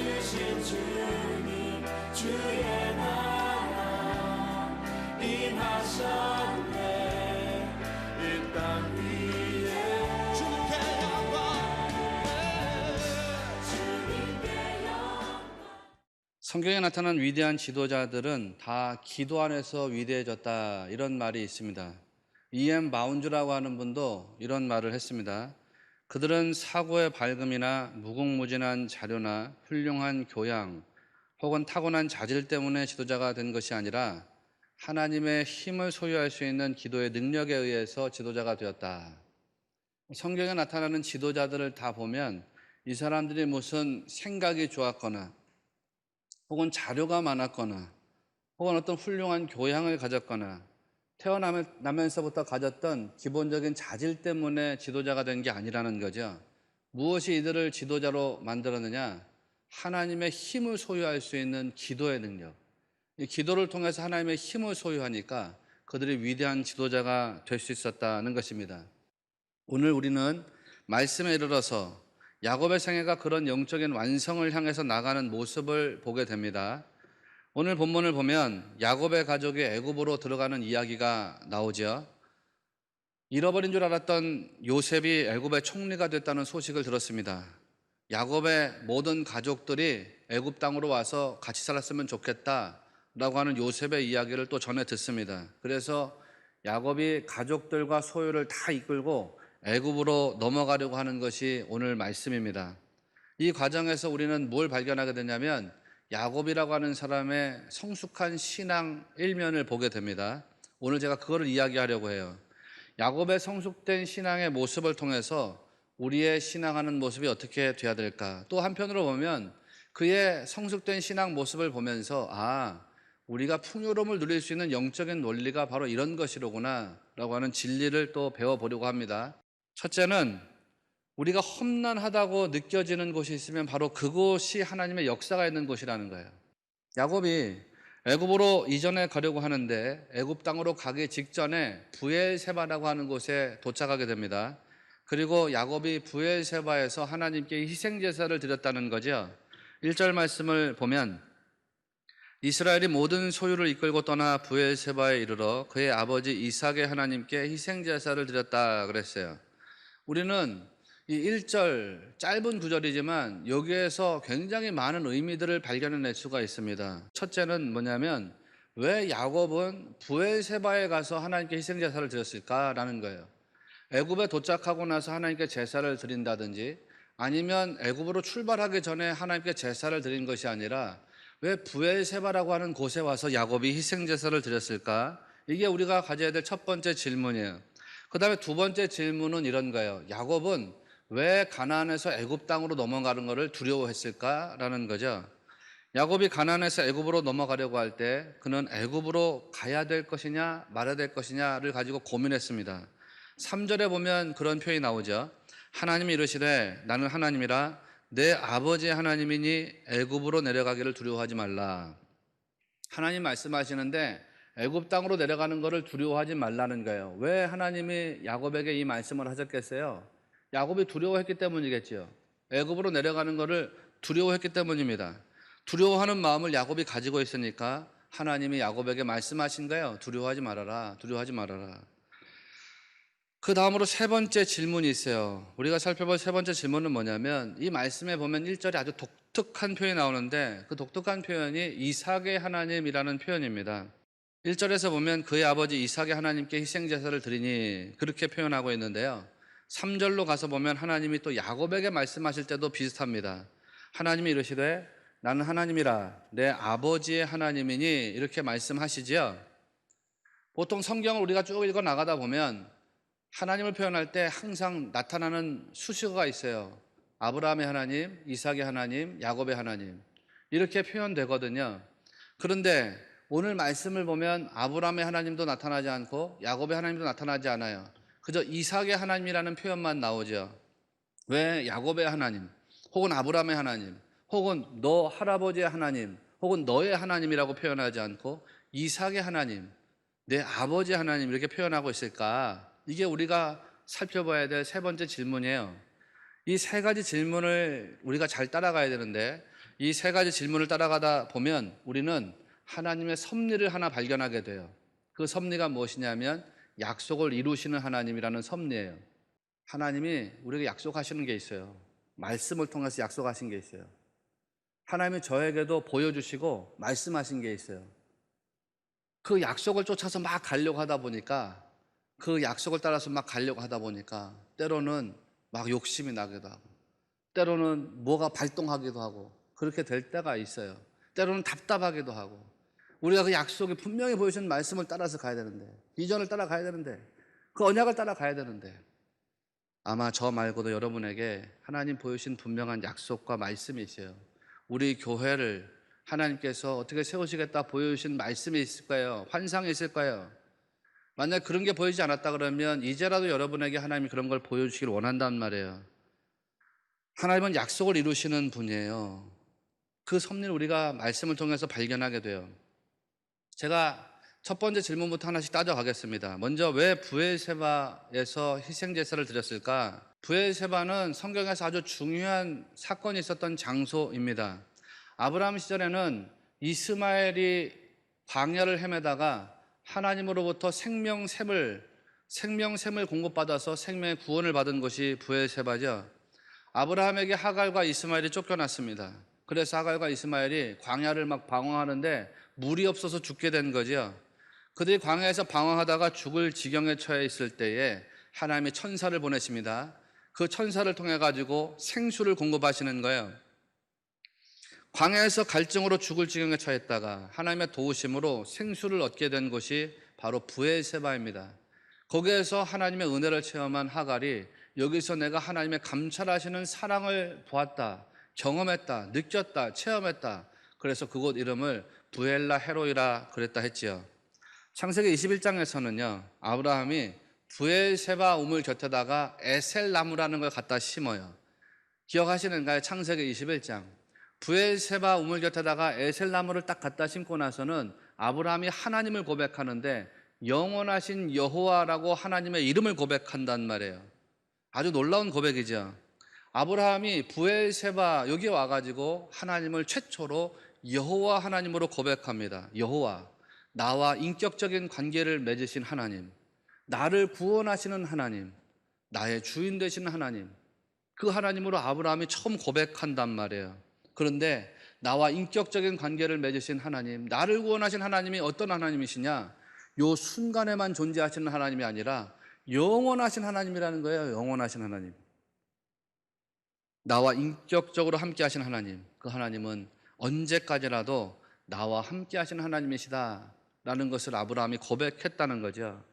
주신 주님 주의 나라 임하셨네. 이 땅 위에 주님께 영광. 성경에 나타난 위대한 지도자들은 다 기도 안에서 위대해졌다, 이런 말이 있습니다. E.M. 바운즈라고 하는 분도 이런 말을 했습니다. 그들은 사고의 밝음이나 무궁무진한 자료나 훌륭한 교양 혹은 타고난 자질 때문에 지도자가 된 것이 아니라 하나님의 힘을 소유할 수 있는 기도의 능력에 의해서 지도자가 되었다. 성경에 나타나는 지도자들을 다 보면 이 사람들이 무슨 생각이 좋았거나 혹은 자료가 많았거나 혹은 어떤 훌륭한 교양을 가졌거나 태어나면서부터 가졌던 기본적인 자질 때문에 지도자가 된 게 아니라는 거죠. 무엇이 이들을 지도자로 만들었느냐? 하나님의 힘을 소유할 수 있는 기도의 능력. 이 기도를 통해서 하나님의 힘을 소유하니까 그들이 위대한 지도자가 될 수 있었다는 것입니다. 오늘 우리는 말씀에 이르러서 야곱의 생애가 그런 영적인 완성을 향해서 나가는 모습을 보게 됩니다. 오늘 본문을 보면 야곱의 가족이 애굽으로 들어가는 이야기가 나오죠. 잃어버린 줄 알았던 요셉이 애굽의 총리가 됐다는 소식을 들었습니다. 야곱의 모든 가족들이 애굽 땅으로 와서 같이 살았으면 좋겠다라고 하는 요셉의 이야기를 또 전해 듣습니다. 그래서 야곱이 가족들과 소유를 다 이끌고 애굽으로 넘어가려고 하는 것이 오늘 말씀입니다. 이 과정에서 우리는 뭘 발견하게 되냐면 야곱이라고 하는 사람의 성숙한 신앙 일면을 보게 됩니다. 오늘 제가 그거를 이야기하려고 해요. 야곱의 성숙된 신앙의 모습을 통해서 우리의 신앙하는 모습이 어떻게 돼야 될까? 또 한편으로 보면 그의 성숙된 신앙 모습을 보면서 우리가 풍요로움을 누릴 수 있는 영적인 논리가 바로 이런 것이로구나 라고 하는 진리를 또 배워보려고 합니다. 첫째는 우리가 험난하다고 느껴지는 곳이 있으면 바로 그곳이 하나님의 역사가 있는 곳이라는 거예요. 야곱이 애굽으로 이전해 가려고 하는데 애굽 땅으로 가기 직전에 브엘세바라고 하는 곳에 도착하게 됩니다. 그리고 야곱이 브엘세바에서 하나님께 희생 제사를 드렸다는 거죠. 1절 말씀을 보면 이스라엘이 모든 소유를 이끌고 떠나 브엘세바에 이르러 그의 아버지 이삭의 하나님께 희생 제사를 드렸다 그랬어요. 우리는 이 1절 짧은 구절이지만 여기에서 굉장히 많은 의미들을 발견해낼 수가 있습니다. 첫째는 뭐냐면 왜 야곱은 브엘세바에 가서 하나님께 희생 제사를 드렸을까라는 거예요. 애굽에 도착하고 나서 하나님께 제사를 드린다든지 아니면 애굽으로 출발하기 전에 하나님께 제사를 드린 것이 아니라 왜 브엘세바라고 하는 곳에 와서 야곱이 희생 제사를 드렸을까? 이게 우리가 가져야 될 첫 번째 질문이에요. 그 다음에 두 번째 질문은 이런 거예요. 야곱은 왜 가나안에서 애굽 땅으로 넘어가는 것을 두려워했을까라는 거죠. 야곱이 가나안에서 애굽으로 넘어가려고 할 때 그는 애굽으로 가야 될 것이냐 말아야 될 것이냐를 가지고 고민했습니다. 3절에 보면 그런 표현이 나오죠. 하나님이 이르시되 나는 하나님이라 내 아버지의 하나님이니 애굽으로 내려가기를 두려워하지 말라. 하나님 말씀하시는데 애굽 땅으로 내려가는 것을 두려워하지 말라는 거예요. 왜 하나님이 야곱에게 이 말씀을 하셨겠어요? 야곱이 두려워했기 때문이겠죠. 애굽으로 내려가는 것을 두려워했기 때문입니다. 두려워하는 마음을 야곱이 가지고 있으니까 하나님이 야곱에게 말씀하신 거예요. 두려워하지 말아라. 두려워하지 말아라. 그 다음으로 세 번째 질문이 있어요. 우리가 살펴볼 세 번째 질문은 뭐냐면 이 말씀에 보면 1절에 아주 독특한 표현이 나오는데 그 독특한 표현이 이삭의 하나님이라는 표현입니다. 1절에서 보면 그의 아버지 이삭의 하나님께 희생제사를 드리니 그렇게 표현하고 있는데요. 3절로 가서 보면 하나님이 또 야곱에게 말씀하실 때도 비슷합니다. 하나님이 이르시되 나는 하나님이라 내 아버지의 하나님이니 이렇게 말씀하시지요. 보통 성경을 우리가 쭉 읽어 나가다 보면 하나님을 표현할 때 항상 나타나는 수식어가 있어요. 아브라함의 하나님, 이삭의 하나님, 야곱의 하나님 이렇게 표현되거든요. 그런데 오늘 말씀을 보면 아브라함의 하나님도 나타나지 않고 야곱의 하나님도 나타나지 않아요. 그저 이삭의 하나님이라는 표현만 나오죠. 왜 야곱의 하나님 혹은 아브라함의 하나님 혹은 너 할아버지의 하나님 혹은 너의 하나님이라고 표현하지 않고 이삭의 하나님, 내 아버지의 하나님 이렇게 표현하고 있을까? 이게 우리가 살펴봐야 될 세 번째 질문이에요. 이 세 가지 질문을 우리가 잘 따라가야 되는데 이 세 가지 질문을 따라가다 보면 우리는 하나님의 섭리를 하나 발견하게 돼요. 그 섭리가 무엇이냐면 약속을 이루시는 하나님이라는 섭리예요. 하나님이 우리에게 약속하시는 게 있어요. 말씀을 통해서 약속하신 게 있어요. 하나님이 저에게도 보여주시고 말씀하신 게 있어요. 그 약속을 쫓아서 막 가려고 하다 보니까, 그 약속을 따라서 막 가려고 하다 보니까 때로는 막 욕심이 나기도 하고, 때로는 뭐가 발동하기도 하고, 그렇게 될 때가 있어요. 때로는 답답하기도 하고, 우리가 그 약속이 분명히 보여주신 말씀을 따라서 가야 되는데, 비전을 따라가야 되는데, 그 언약을 따라가야 되는데, 아마 저 말고도 여러분에게 하나님 보여주신 분명한 약속과 말씀이 있어요. 우리 교회를 하나님께서 어떻게 세우시겠다 보여주신 말씀이 있을까요? 환상이 있을까요? 만약 그런 게 보이지 않았다 그러면 이제라도 여러분에게 하나님이 그런 걸 보여주시길 원한단 말이에요. 하나님은 약속을 이루시는 분이에요. 그 섭리를 우리가 말씀을 통해서 발견하게 돼요. 제가 첫 번째 질문부터 하나씩 따져가겠습니다. 먼저 왜 브엘세바에서 희생제사를 드렸을까? 브엘세바는 성경에서 아주 중요한 사건이 있었던 장소입니다. 아브라함 시절에는 이스마엘이 광야를 헤매다가 하나님으로부터 생명샘을 공급받아서 생명의 구원을 받은 것이 브엘세바죠. 아브라함에게 하갈과 이스마엘이 쫓겨났습니다. 그래서 하갈과 이스마엘이 광야를 막 방황하는데 물이 없어서 죽게 된 거죠. 그들이 광야에서 방황하다가 죽을 지경에 처해 있을 때에 하나님이 천사를 보내십니다. 그 천사를 통해 가지고 생수를 공급하시는 거예요. 광야에서 갈증으로 죽을 지경에 처했다가 하나님의 도우심으로 생수를 얻게 된 곳이 바로 브엘세바입니다. 거기에서 하나님의 은혜를 체험한 하갈이 여기서 내가 하나님의 감찰하시는 사랑을 보았다, 경험했다, 느꼈다, 체험했다. 그래서 그곳 이름을 부엘라 헤로이라 그랬다 했지요. 창세기 21장에서는요, 아브라함이 브엘세바 우물 곁에다가 에셀나무라는 걸 갖다 심어요. 기억하시는가요? 창세기 21장. 브엘세바 우물 곁에다가 에셀나무를 딱 갖다 심고 나서는 아브라함이 하나님을 고백하는데 영원하신 여호와라고 하나님의 이름을 고백한단 말이에요. 아주 놀라운 고백이죠. 아브라함이 브엘세바 여기 와가지고 하나님을 최초로 여호와 하나님으로 고백합니다. 여호와, 나와 인격적인 관계를 맺으신 하나님, 나를 구원하시는 하나님, 나의 주인 되시는 하나님, 그 하나님으로 아브라함이 처음 고백한단 말이에요. 그런데 나와 인격적인 관계를 맺으신 하나님, 나를 구원하신 하나님이 어떤 하나님이시냐? 요 순간에만 존재하시는 하나님이 아니라 영원하신 하나님이라는 거예요. 영원하신 하나님, 나와 인격적으로 함께 하신 하나님, 그 하나님은 언제까지라도 나와 함께 하시는 하나님이시다 라는 것을 아브라함이 고백했다는 거죠.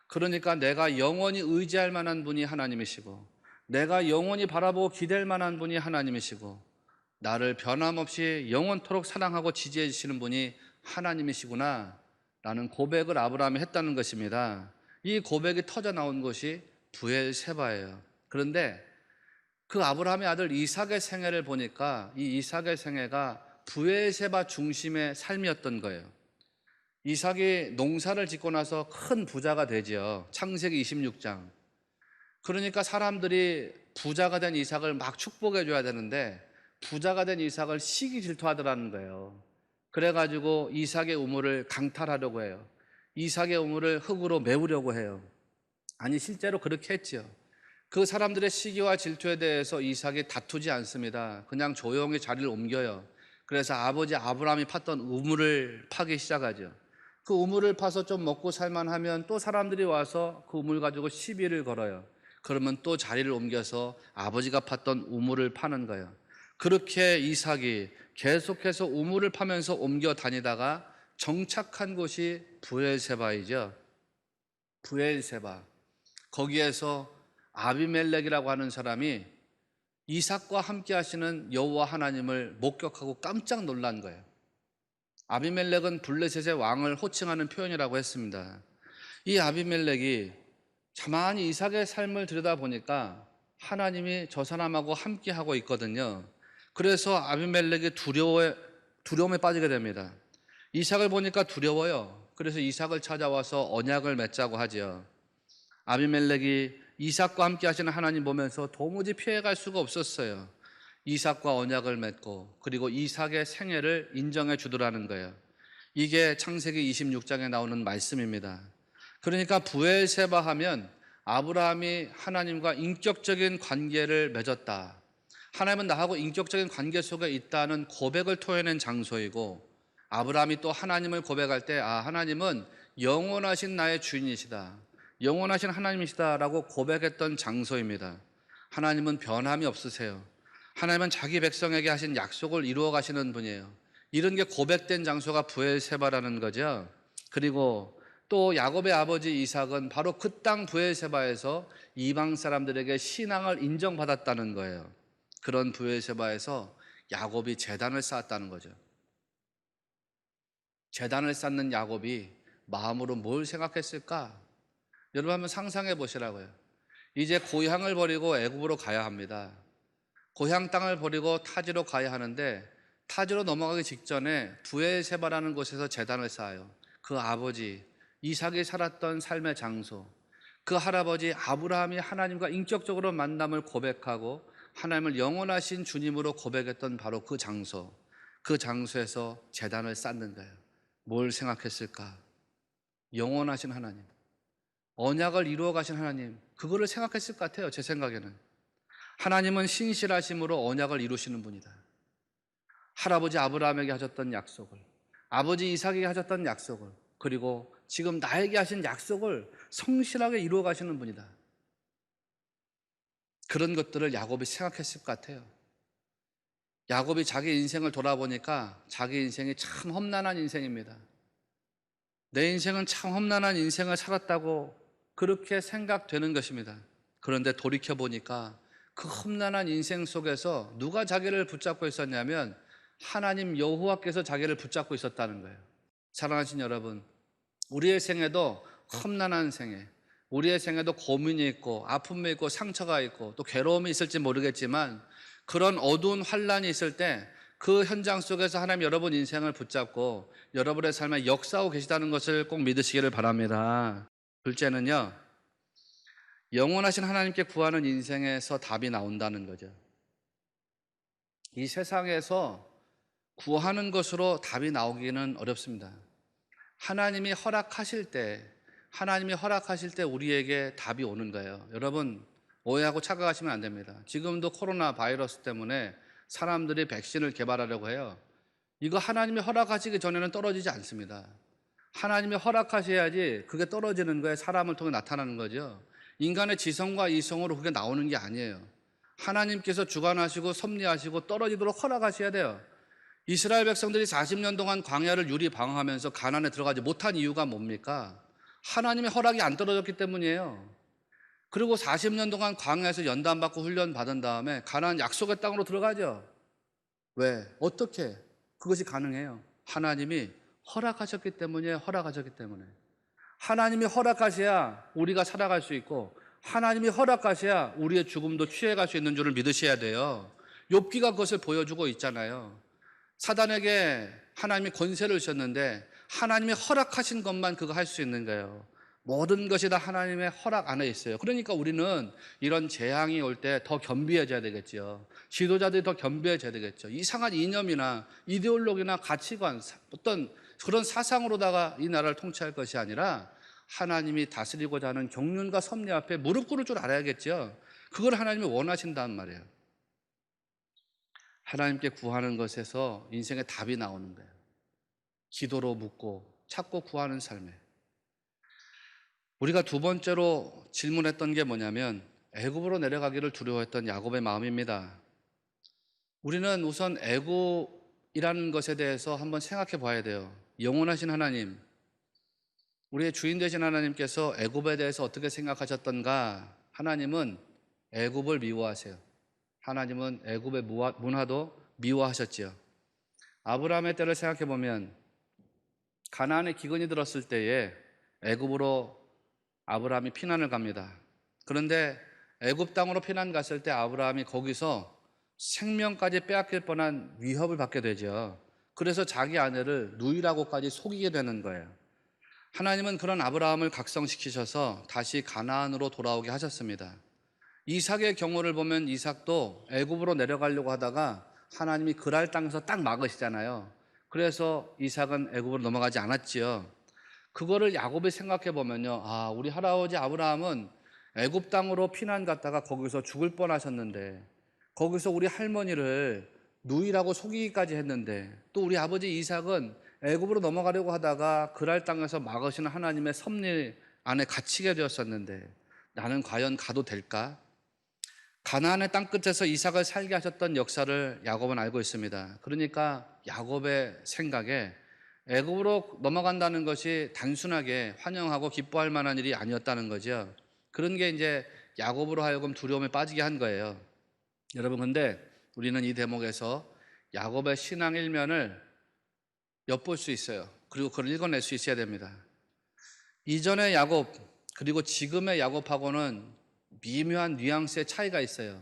그러니까 내가 영원히 의지할 만한 분이 하나님이시고, 내가 영원히 바라보고 기댈 만한 분이 하나님이시고, 나를 변함없이 영원토록 사랑하고 지지해 주시는 분이 하나님이시구나 라는 고백을 아브라함이 했다는 것입니다. 이 고백이 터져 나온 것이 브엘세바예요. 그런데 그 아브라함의 아들 이삭의 생애를 보니까 이 이삭의 생애가 브엘세바 중심의 삶이었던 거예요. 이삭이 농사를 짓고 나서 큰 부자가 되죠. 창세기 26장. 그러니까 사람들이 부자가 된 이삭을 막 축복해 줘야 되는데 부자가 된 이삭을 시기 질투하더라는 거예요. 그래가지고 이삭의 우물을 강탈하려고 해요. 이삭의 우물을 흙으로 메우려고 해요. 아니, 실제로 그렇게 했지요. 그 사람들의 시기와 질투에 대해서 이삭이 다투지 않습니다. 그냥 조용히 자리를 옮겨요. 그래서 아버지 아브라함이 팠던 우물을 파기 시작하죠. 그 우물을 파서 좀 먹고 살만하면 또 사람들이 와서 그 우물 가지고 시비를 걸어요. 그러면 또 자리를 옮겨서 아버지가 팠던 우물을 파는 거예요. 그렇게 이삭이 계속해서 우물을 파면서 옮겨 다니다가 정착한 곳이 브엘세바이죠. 브엘세바. 거기에서 아비멜렉이라고 하는 사람이 이삭과 함께 하시는 여호와 하나님을 목격하고 깜짝 놀란 거예요. 아비멜렉은 블레셋의 왕을 호칭하는 표현이라고 했습니다. 이 아비멜렉이 가만히 이삭의 삶을 들여다보니까 하나님이 저 사람하고 함께 하고 있거든요. 그래서 아비멜렉이 두려움에 빠지게 됩니다. 이삭을 보니까 두려워요. 그래서 이삭을 찾아와서 언약을 맺자고 하죠. 아비멜렉이 이삭과 함께 하시는 하나님 보면서 도무지 피해갈 수가 없었어요. 이삭과 언약을 맺고 그리고 이삭의 생애를 인정해 주더라는 거예요. 이게 창세기 26장에 나오는 말씀입니다. 그러니까 브엘세바 하면 아브라함이 하나님과 인격적인 관계를 맺었다. 하나님은 나하고 인격적인 관계 속에 있다는 고백을 토해낸 장소이고, 아브라함이 또 하나님을 고백할 때 하나님은 영원하신 나의 주인이시다, 영원하신 하나님이시다라고 고백했던 장소입니다. 하나님은 변함이 없으세요. 하나님은 자기 백성에게 하신 약속을 이루어 가시는 분이에요. 이런 게 고백된 장소가 브엘세바라는 거죠. 그리고 또 야곱의 아버지 이삭은 바로 그 땅 브엘세바에서 이방 사람들에게 신앙을 인정받았다는 거예요. 그런 브엘세바에서 야곱이 제단을 쌓았다는 거죠. 제단을 쌓는 야곱이 마음으로 뭘 생각했을까? 여러분 한번 상상해 보시라고요. 이제 고향을 버리고 애굽으로 가야 합니다. 고향 땅을 버리고 타지로 가야 하는데, 타지로 넘어가기 직전에 브엘세바라는 곳에서 제단을 쌓아요. 그 아버지 이삭이 살았던 삶의 장소, 그 할아버지 아브라함이 하나님과 인격적으로 만남을 고백하고 하나님을 영원하신 주님으로 고백했던 바로 그 장소, 그 장소에서 제단을 쌓는 거예요. 뭘 생각했을까? 영원하신 하나님, 언약을 이루어 가신 하나님, 그거를 생각했을 것 같아요. 제 생각에는 하나님은 신실하심으로 언약을 이루시는 분이다. 할아버지 아브라함에게 하셨던 약속을, 아버지 이삭에게 하셨던 약속을, 그리고 지금 나에게 하신 약속을 성실하게 이루어 가시는 분이다. 그런 것들을 야곱이 생각했을 것 같아요. 야곱이 자기 인생을 돌아보니까 자기 인생이 참 험난한 인생입니다. 내 인생은 참 험난한 인생을 살았다고 그렇게 생각되는 것입니다. 그런데 돌이켜보니까 그 험난한 인생 속에서 누가 자기를 붙잡고 있었냐면 하나님 여호와께서 자기를 붙잡고 있었다는 거예요. 사랑하신 여러분, 우리의 생애도 험난한 생애, 우리의 생애도 고민이 있고 아픔이 있고 상처가 있고 또 괴로움이 있을지 모르겠지만, 그런 어두운 환란이 있을 때 그 현장 속에서 하나님 여러분 인생을 붙잡고 여러분의 삶에 역사하고 계시다는 것을 꼭 믿으시기를 바랍니다. 둘째는요, 영원하신 하나님께 구하는 인생에서 답이 나온다는 거죠. 이 세상에서 구하는 것으로 답이 나오기는 어렵습니다. 하나님이 허락하실 때 우리에게 답이 오는 거예요. 여러분 오해하고 착각하시면 안 됩니다. 지금도 코로나 바이러스 때문에 사람들이 백신을 개발하려고 해요. 이거 하나님이 허락하시기 전에는 떨어지지 않습니다. 하나님이 허락하셔야지 그게 떨어지는 거예요. 사람을 통해 나타나는 거죠. 인간의 지성과 이성으로 그게 나오는 게 아니에요. 하나님께서 주관하시고 섭리하시고 떨어지도록 허락하셔야 돼요. 이스라엘 백성들이 40년 동안 광야를 유리방황하면서 가나안에 들어가지 못한 이유가 뭡니까? 하나님의 허락이 안 떨어졌기 때문이에요. 그리고 40년 동안 광야에서 연단받고 훈련 받은 다음에 가나안 약속의 땅으로 들어가죠. 왜? 어떻게 그것이 가능해요? 하나님이 허락하셨기 때문에. 하나님이 허락하셔야 우리가 살아갈 수 있고, 하나님이 허락하셔야 우리의 죽음도 취해갈 수 있는 줄을 믿으셔야 돼요. 욥기가 그것을 보여주고 있잖아요. 사단에게 하나님이 권세를 주셨는데 하나님이 허락하신 것만 그거 할 수 있는 거예요. 모든 것이 다 하나님의 허락 안에 있어요. 그러니까 우리는 이런 재앙이 올 때 더 겸비해져야 되겠죠. 지도자들이 더 겸비해져야 되겠죠. 이상한 이념이나 이데올로기나 가치관, 어떤 그런 사상으로다가 이 나라를 통치할 것이 아니라 하나님이 다스리고자 하는 경륜과 섭리 앞에 무릎 꿇을 줄 알아야겠죠. 그걸 하나님이 원하신단 말이에요. 하나님께 구하는 것에서 인생의 답이 나오는 거예요. 기도로 묻고 찾고 구하는 삶에. 우리가 두 번째로 질문했던 게 뭐냐면 애굽으로 내려가기를 두려워했던 야곱의 마음입니다. 우리는 우선 애굽이라는 것에 대해서 한번 생각해 봐야 돼요. 영원하신 하나님, 우리의 주인 되신 하나님께서 애굽에 대해서 어떻게 생각하셨던가? 하나님은 애굽을 미워하세요. 하나님은 애굽의 문화도 미워하셨지요. 아브라함의 때를 생각해 보면 가나안에 기근이 들었을 때에 애굽으로 아브라함이 피난을 갑니다. 그런데 애굽 땅으로 피난 갔을 때 아브라함이 거기서 생명까지 빼앗길 뻔한 위협을 받게 되죠. 그래서 자기 아내를 누이라고까지 속이게 되는 거예요. 하나님은 그런 아브라함을 각성시키셔서 다시 가나안으로 돌아오게 하셨습니다. 이삭의 경우를 보면 이삭도 애굽으로 내려가려고 하다가 하나님이 그랄 땅에서 딱 막으시잖아요. 그래서 이삭은 애굽으로 넘어가지 않았지요. 그거를 야곱이 생각해 보면요. 아, 우리 할아버지 아브라함은 애굽 땅으로 피난 갔다가 거기서 죽을 뻔하셨는데, 거기서 우리 할머니를 누이라고 속이기까지 했는데, 또 우리 아버지 이삭은 애굽으로 넘어가려고 하다가 그랄 땅에서 막으시는 하나님의 섭리 안에 갇히게 되었었는데, 나는 과연 가도 될까? 가나안의 땅 끝에서 이삭을 살게 하셨던 역사를 야곱은 알고 있습니다. 그러니까 야곱의 생각에 애굽으로 넘어간다는 것이 단순하게 환영하고 기뻐할 만한 일이 아니었다는 거죠. 그런 게 이제 야곱으로 하여금 두려움에 빠지게 한 거예요. 여러분, 근데 우리는 이 대목에서 야곱의 신앙 일면을 엿볼 수 있어요. 그리고 그걸 읽어낼 수 있어야 됩니다. 이전의 야곱 그리고 지금의 야곱하고는 미묘한 뉘앙스의 차이가 있어요.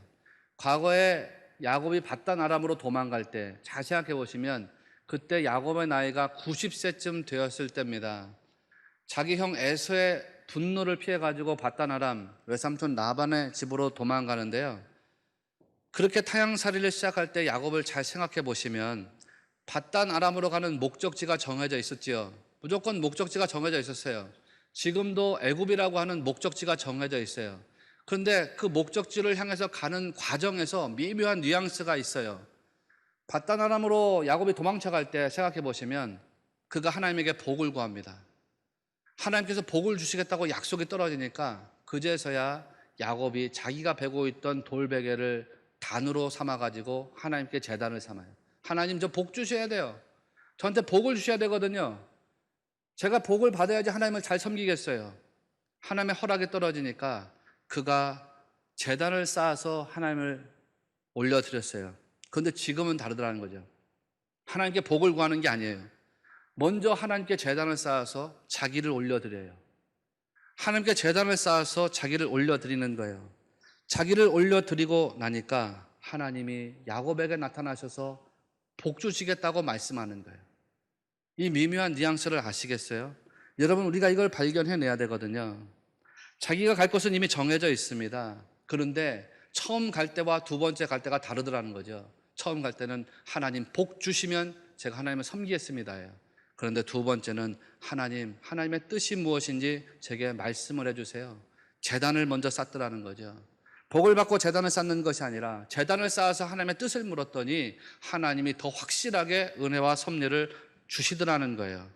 과거에 야곱이 밧단 아람으로 도망갈 때 잘 생각해 보시면 그때 야곱의 나이가 90세쯤 되었을 때입니다. 자기 형 에서의 분노를 피해 가지고 밧단 아람 외삼촌 라반의 집으로 도망가는데요. 그렇게 타향살이를 시작할 때 야곱을 잘 생각해 보시면 밧단 아람으로 가는 목적지가 정해져 있었지요. 무조건 목적지가 정해져 있었어요. 지금도 애굽이라고 하는 목적지가 정해져 있어요. 그런데 그 목적지를 향해서 가는 과정에서 미묘한 뉘앙스가 있어요. 밧단 아람으로 야곱이 도망쳐갈 때 생각해 보시면 그가 하나님에게 복을 구합니다. 하나님께서 복을 주시겠다고 약속이 떨어지니까 그제서야 야곱이 자기가 베고 있던 돌베개를 단으로 삼아가지고 하나님께 제단을 삼아요. 하나님, 저 복 주셔야 돼요. 저한테 복을 주셔야 되거든요. 제가 복을 받아야지 하나님을 잘 섬기겠어요. 하나님의 허락이 떨어지니까 그가 제단을 쌓아서 하나님을 올려드렸어요. 그런데 지금은 다르더라는 거죠. 하나님께 복을 구하는 게 아니에요. 먼저 하나님께 제단을 쌓아서 자기를 올려드려요. 하나님께 제단을 쌓아서 자기를 올려드리는 거예요. 자기를 올려드리고 나니까 하나님이 야곱에게 나타나셔서 복 주시겠다고 말씀하는 거예요. 이 미묘한 뉘앙스를 아시겠어요? 여러분, 우리가 이걸 발견해내야 되거든요. 자기가 갈 곳은 이미 정해져 있습니다. 그런데 처음 갈 때와 두 번째 갈 때가 다르더라는 거죠. 처음 갈 때는 하나님 복 주시면 제가 하나님을 섬기겠습니다예요. 그런데 두 번째는 하나님의 뜻이 무엇인지 제게 말씀을 해주세요. 제단을 먼저 쌓더라는 거죠. 복을 받고 제단을 쌓는 것이 아니라 제단을 쌓아서 하나님의 뜻을 물었더니 하나님이 더 확실하게 은혜와 섭리를 주시더라는 거예요.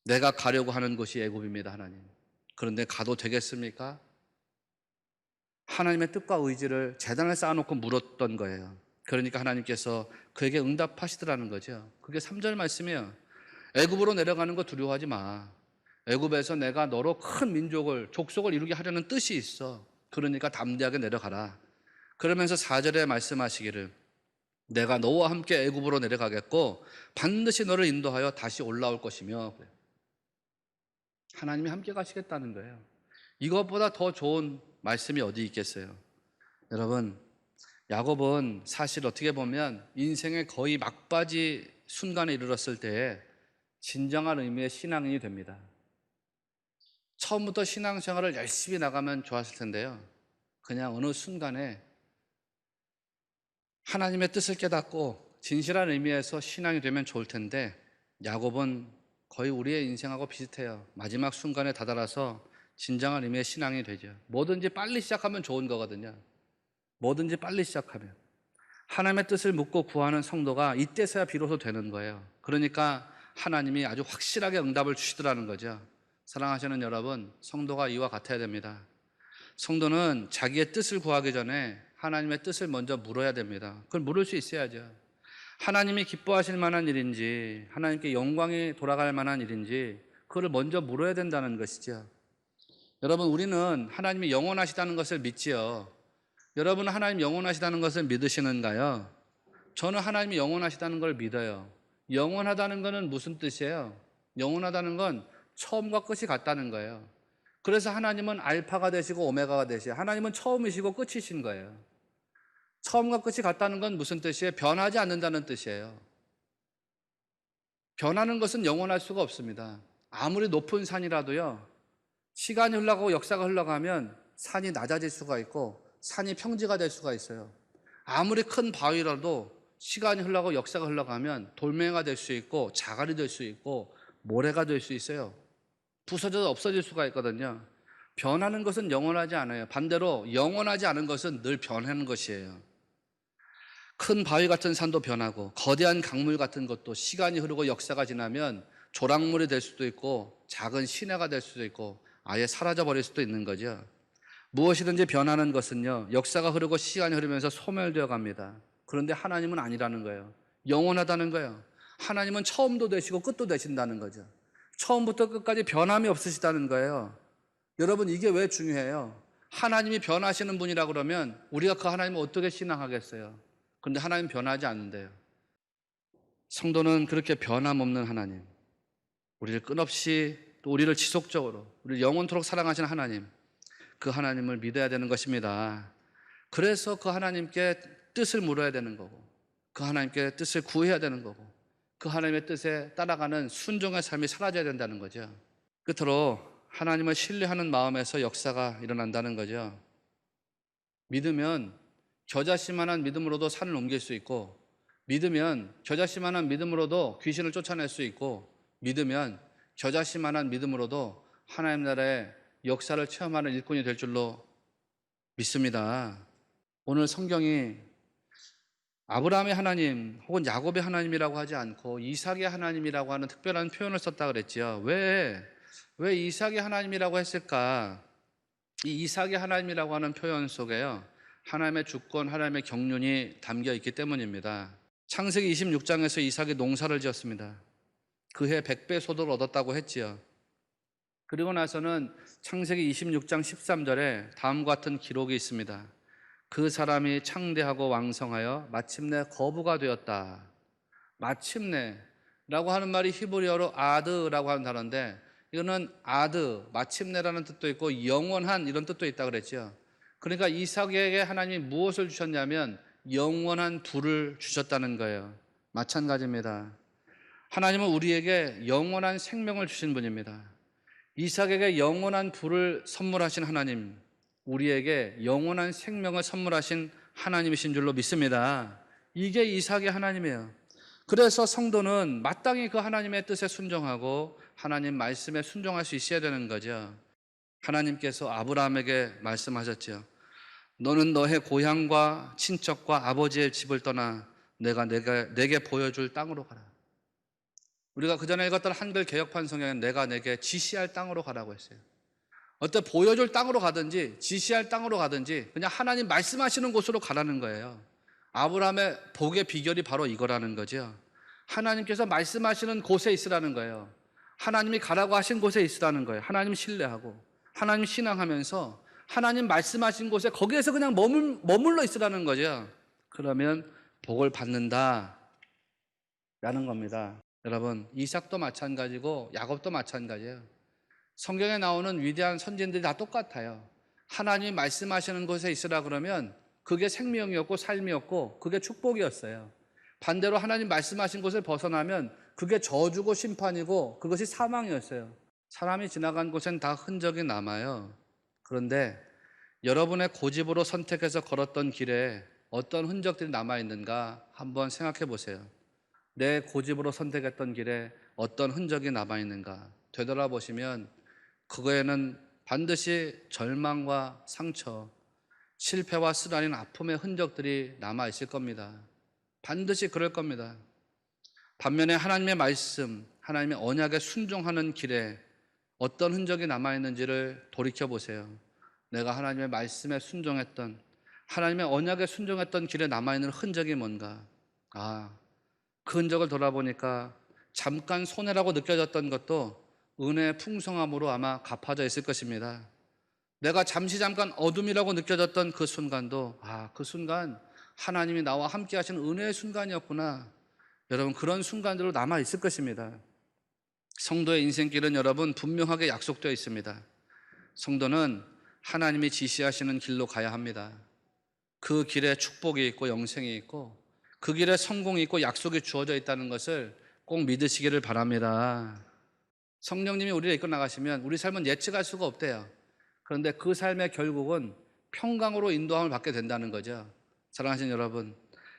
내가 가려고 하는 곳이 애굽입니다, 하나님. 그런데 가도 되겠습니까? 하나님의 뜻과 의지를 제단을 쌓아놓고 물었던 거예요. 그러니까 하나님께서 그에게 응답하시더라는 거죠. 그게 3절 말씀이에요. 애굽으로 내려가는 거 두려워하지 마. 애굽에서 내가 너로 큰 민족을, 족속을 이루게 하려는 뜻이 있어. 그러니까 담대하게 내려가라. 그러면서 4절에 말씀하시기를 내가 너와 함께 애굽으로 내려가겠고 반드시 너를 인도하여 다시 올라올 것이며, 하나님이 함께 가시겠다는 거예요. 이것보다 더 좋은 말씀이 어디 있겠어요? 여러분, 야곱은 사실 어떻게 보면 인생의 거의 막바지 순간에 이르렀을 때에 진정한 의미의 신앙인이 됩니다. 처음부터 신앙생활을 열심히 나가면 좋았을 텐데요. 그냥 어느 순간에 하나님의 뜻을 깨닫고 진실한 의미에서 신앙이 되면 좋을 텐데, 야곱은 거의 우리의 인생하고 비슷해요. 마지막 순간에 다다라서 진정한 의미의 신앙이 되죠. 뭐든지 빨리 시작하면 좋은 거거든요. 뭐든지 빨리 시작하면. 하나님의 뜻을 묻고 구하는 성도가 이때서야 비로소 되는 거예요. 그러니까 하나님이 아주 확실하게 응답을 주시더라는 거죠. 사랑하시는 여러분, 성도가 이와 같아야 됩니다. 성도는 자기의 뜻을 구하기 전에 하나님의 뜻을 먼저 물어야 됩니다. 그걸 물을 수 있어야죠. 하나님이 기뻐하실 만한 일인지, 하나님께 영광이 돌아갈 만한 일인지 그걸 먼저 물어야 된다는 것이죠. 여러분, 우리는 하나님이 영원하시다는 것을 믿지요. 여러분은 하나님 영원하시다는 것을 믿으시는가요? 저는 하나님이 영원하시다는 걸 믿어요. 영원하다는 것은 무슨 뜻이에요? 영원하다는 건 처음과 끝이 같다는 거예요. 그래서 하나님은 알파가 되시고 오메가가 되시고, 하나님은 처음이시고 끝이신 거예요. 처음과 끝이 같다는 건 무슨 뜻이에요? 변하지 않는다는 뜻이에요. 변하는 것은 영원할 수가 없습니다. 아무리 높은 산이라도요, 시간이 흘러가고 역사가 흘러가면 산이 낮아질 수가 있고 산이 평지가 될 수가 있어요. 아무리 큰 바위라도 시간이 흘러가고 역사가 흘러가면 돌멩이가 될 수 있고 자갈이 될 수 있고 모래가 될 수 있어요. 부서져서 없어질 수가 있거든요. 변하는 것은 영원하지 않아요. 반대로 영원하지 않은 것은 늘 변하는 것이에요. 큰 바위 같은 산도 변하고 거대한 강물 같은 것도 시간이 흐르고 역사가 지나면 조랑물이 될 수도 있고 작은 시내가 될 수도 있고 아예 사라져 버릴 수도 있는 거죠. 무엇이든지 변하는 것은요, 역사가 흐르고 시간이 흐르면서 소멸되어 갑니다. 그런데 하나님은 아니라는 거예요. 영원하다는 거예요. 하나님은 처음도 되시고 끝도 되신다는 거죠. 처음부터 끝까지 변함이 없으시다는 거예요. 여러분, 이게 왜 중요해요? 하나님이 변하시는 분이라 그러면 우리가 그 하나님을 어떻게 신앙하겠어요? 그런데 하나님 변하지 않는데요. 성도는 그렇게 변함없는 하나님, 우리를 끝없이 또 우리를 지속적으로 우리를 영원토록 사랑하시는 하나님, 그 하나님을 믿어야 되는 것입니다. 그래서 그 하나님께 뜻을 물어야 되는 거고, 그 하나님께 뜻을 구해야 되는 거고, 그 하나님의 뜻에 따라가는 순종의 삶이 사라져야 된다는 거죠. 끝으로 하나님을 신뢰하는 마음에서 역사가 일어난다는 거죠. 믿으면 겨자씨만한 믿음으로도 산을 옮길 수 있고, 믿으면 겨자씨만한 믿음으로도 귀신을 쫓아낼 수 있고, 믿으면 겨자씨만한 믿음으로도 하나님 나라의 역사를 체험하는 일꾼이 될 줄로 믿습니다. 오늘 성경이 아브라함의 하나님 혹은 야곱의 하나님이라고 하지 않고 이삭의 하나님이라고 하는 특별한 표현을 썼다 그랬지요. 왜 이삭의 하나님이라고 했을까? 이 이삭의 하나님이라고 하는 표현 속에요, 하나님의 주권, 하나님의 경륜이 담겨 있기 때문입니다. 창세기 26장에서 이삭이 농사를 지었습니다. 그해 100배 소득을 얻었다고 했지요. 그리고 나서는 창세기 26장 13절에 다음과 같은 기록이 있습니다. 그 사람이 창대하고 왕성하여 마침내 거부가 되었다. 마침내라고 하는 말이 히브리어로 아드라고 하는 단어인데, 이거는 아드, 마침내라는 뜻도 있고 영원한 이런 뜻도 있다 그랬죠. 그러니까 이삭에게 하나님이 무엇을 주셨냐면 영원한 부를 주셨다는 거예요. 마찬가지입니다. 하나님은 우리에게 영원한 생명을 주신 분입니다. 이삭에게 영원한 부를 선물하신 하나님, 우리에게 영원한 생명을 선물하신 하나님이신 줄로 믿습니다. 이게 이삭의 하나님이에요. 그래서 성도는 마땅히 그 하나님의 뜻에 순종하고 하나님 말씀에 순종할 수 있어야 되는 거죠. 하나님께서 아브라함에게 말씀하셨죠. 너는 너의 고향과 친척과 아버지의 집을 떠나 내가 내게 보여줄 땅으로 가라. 우리가 그전에 읽었던 한글 개역판 성경에는 내가 내게 지시할 땅으로 가라고 했어요. 어떤 보여줄 땅으로 가든지 지시할 땅으로 가든지 그냥 하나님 말씀하시는 곳으로 가라는 거예요. 아브라함의 복의 비결이 바로 이거라는 거죠. 하나님께서 말씀하시는 곳에 있으라는 거예요. 하나님이 가라고 하신 곳에 있으라는 거예요. 하나님 신뢰하고 하나님 신앙하면서 하나님 말씀하신 곳에 거기에서 그냥 머물러 있으라는 거죠. 그러면 복을 받는다 라는 겁니다. 여러분, 이삭도 마찬가지고 야곱도 마찬가지예요. 성경에 나오는 위대한 선진들이 다 똑같아요. 하나님이 말씀하시는 곳에 있으라 그러면 그게 생명이었고 삶이었고 그게 축복이었어요. 반대로 하나님 말씀하신 곳을 벗어나면 그게 저주고 심판이고 그것이 사망이었어요. 사람이 지나간 곳엔 다 흔적이 남아요. 그런데 여러분의 고집으로 선택해서 걸었던 길에 어떤 흔적들이 남아있는가 한번 생각해 보세요. 내 고집으로 선택했던 길에 어떤 흔적이 남아있는가 되돌아보시면 그거에는 반드시 절망과 상처, 실패와 쓰라린 아픔의 흔적들이 남아있을 겁니다. 반드시 그럴 겁니다. 반면에 하나님의 말씀, 하나님의 언약에 순종하는 길에 어떤 흔적이 남아있는지를 돌이켜보세요. 내가 하나님의 말씀에 순종했던, 하나님의 언약에 순종했던 길에 남아있는 흔적이 뭔가? 그 흔적을 돌아보니까 잠깐 손해라고 느껴졌던 것도 은혜의 풍성함으로 아마 갚아져 있을 것입니다. 내가 잠깐 어둠이라고 느껴졌던 그 순간도 그 순간 하나님이 나와 함께 하신 은혜의 순간이었구나. 여러분, 그런 순간들로 남아 있을 것입니다. 성도의 인생길은 여러분 분명하게 약속되어 있습니다. 성도는 하나님이 지시하시는 길로 가야 합니다. 그 길에 축복이 있고 영생이 있고 그 길에 성공이 있고 약속이 주어져 있다는 것을 꼭 믿으시기를 바랍니다. 성령님이 우리를 이끌어 나가시면 우리 삶은 예측할 수가 없대요. 그런데 그 삶의 결국은 평강으로 인도함을 받게 된다는 거죠. 사랑하시는 여러분,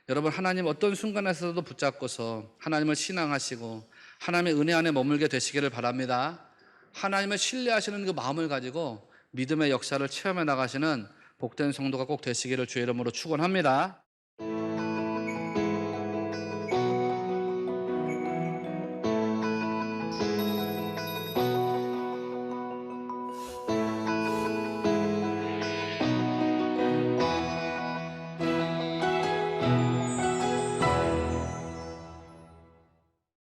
여러분 하나님 어떤 순간에서도 붙잡고서 하나님을 신앙하시고 하나님의 은혜 안에 머물게 되시기를 바랍니다. 하나님을 신뢰하시는 그 마음을 가지고 믿음의 역사를 체험해 나가시는 복된 성도가 꼭 되시기를 주의 이름으로 축원합니다.